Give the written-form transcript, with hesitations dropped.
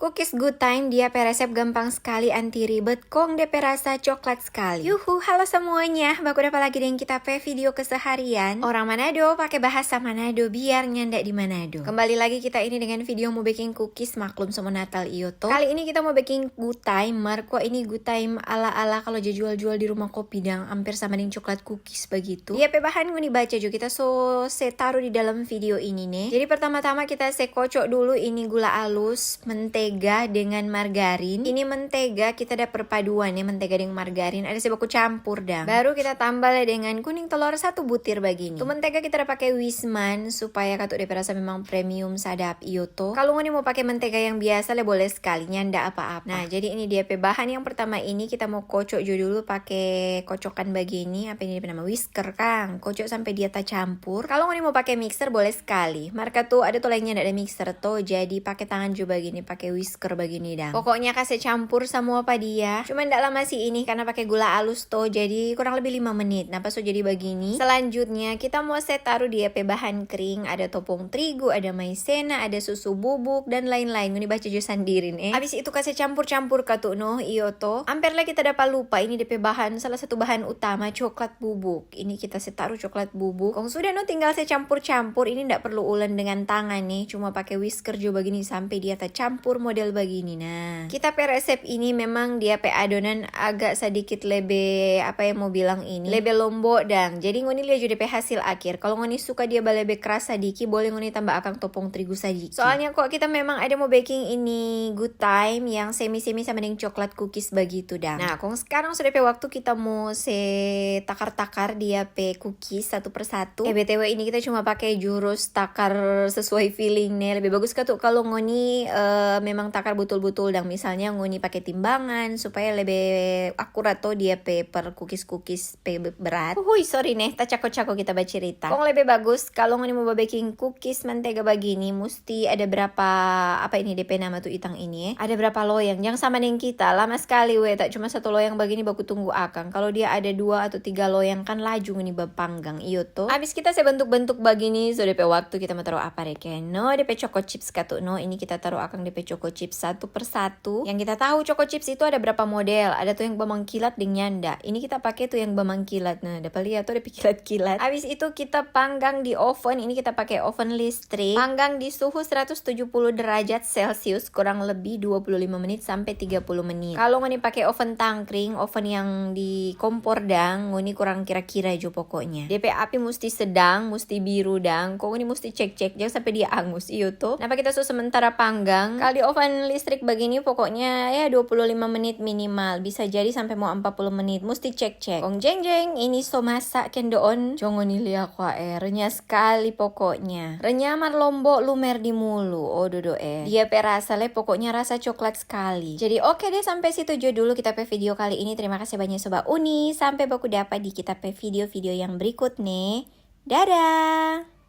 Cookies Good Time dia resep gampang sekali, anti ribet, kong DP rasa coklat sekali. Yuhu, halo semuanya, baku dapat lagi dengan kita video keseharian orang Manado pakai bahasa Manado biar nyandak di Manado. Kembali lagi kita ini dengan video mau baking cookies, maklum sama Natal Iyoto. Kali ini kita mau baking Good Time, Marco ini Good Time ala-ala kalau jual-jual di rumah kopi dang, hampir sama dengan coklat cookies begitu. Dia bahan gue baca juga kita saya taruh di dalam video ini nih. Jadi pertama-tama kita kocok dulu ini gula halus, mentega dengan margarin. Ini mentega kita ada perpaduan ya, mentega dengan margarin. Ada sebaku campur dah. Baru kita tambah dengan kuning telur 1 butir begini. Tuh mentega kita ada pakai Wisman supaya katuk DP rasa memang premium sadap Iyoto. Kalau mau pakai mentega yang biasa le boleh sekali, nyanda apa-apa. Nah, jadi ini dia bahan yang pertama ini kita mau kocok dulu pakai kocokan begini. Apa ini nama whisker Kang. Kocok sampai dia campur. Kalau mau pakai mixer boleh sekali. Marka tuh ada tuh lainnya ada mixer tuh, jadi pakai tangan juga gini, pakai whisker begini dah. Pokoknya kasih campur semua apa dia. Cuman ndak lama sih ini karena pakai gula halus tuh, jadi kurang lebih 5 menit. Nah, pas jadi begini. Selanjutnya kita mau taruh dia bahan kering, ada tepung terigu, ada maizena, ada susu bubuk dan lain-lain. Ini baca jo sandirin Habis itu kasih campur-campur katu no Iyoto. Hampir lah kita dapat lupa ini DP bahan, salah satu bahan utama coklat bubuk. Ini kita taruh coklat bubuk. Kong sudah no tinggal saya campur-campur. Ini ndak perlu ulen dengan tangan nih, cuma pakai whisker jo begini sampai dia tercampur model begini. Nah, kita resep ini memang dia adonan agak sedikit lebih apa yang mau bilang ini, lebih lombok dang. Jadi ngoni lihat juga hasil akhir. Kalau ngoni suka dia lebih keras sedikit, boleh ngoni tambah akang tepung terigu sedikit. Soalnya kok kita memang ada mau baking ini Good Time yang semi-semi sama dengan coklat cookies begitu dang. Nah, kong sekarang sudah waktu kita mau takar-takar dia cookies satu persatu. BTW ini kita cuma pakai jurus takar sesuai feeling nih. Lebih bagus tuh kalau ngoni memang takar betul-betul dang. Misalnya ngoni pakai timbangan supaya lebih akurat tuh dia per cookies berat. Sorry nih, tak cako-cako kita bercerita. Kong lebih bagus kalau ngoni mau baking cookies mentega begini, mesti ada berapa apa ini DP nama tuh itang ini ada berapa loyang. Jangan sama dengan kita lama sekali tak cuma 1 loyang begini baku tunggu akang. Kalau dia ada 2 atau 3 loyang kan laju ngoni bepanggang Iyoto. Habis kita bentuk-bentuk begini, so DP waktu kita mau taruh apa reken. No, DP choco chips katu no. Ini kita taruh akang DP choco chips satu persatu. Yang kita tahu choco chips itu ada berapa model. Ada tuh yang bemangkilat dengan nyanda. Ini kita pakai tuh yang bemangkilat. Nah, dapat lihat tuh DP kilat-kilat. Habis itu kita panggang di oven. Ini kita pakai oven listrik. Panggang di suhu 170 derajat Celcius kurang lebih 25 menit sampai 30 menit. Kalau ngoni pakai oven tangkring, oven yang di kompor dang, ngoni kurang kira-kira jo pokoknya. DP api mesti sedang, mesti biru dang. Kok ngoni mesti cek-cek jangan sampai dia angus Iyoto. Nah, kita sementara panggang. Kalau di oven listrik begini pokoknya ya 25 menit minimal. Bisa jadi sampai mau 40 menit. Mesti cek-cek. Kong jeng-jeng, ini so masak kendoon. Jongo nilia kwa renyah sekali pokoknya. Renyah mar lombok lumer di mulu. Oh dodo dia rasa pokoknya rasa coklat sekali. Jadi oke deh, sampai situ jo dulu kita video kali ini. Terima kasih banyak Sobat Uni. Sampai baku dapat di kita video-video yang berikut nih. Dadah!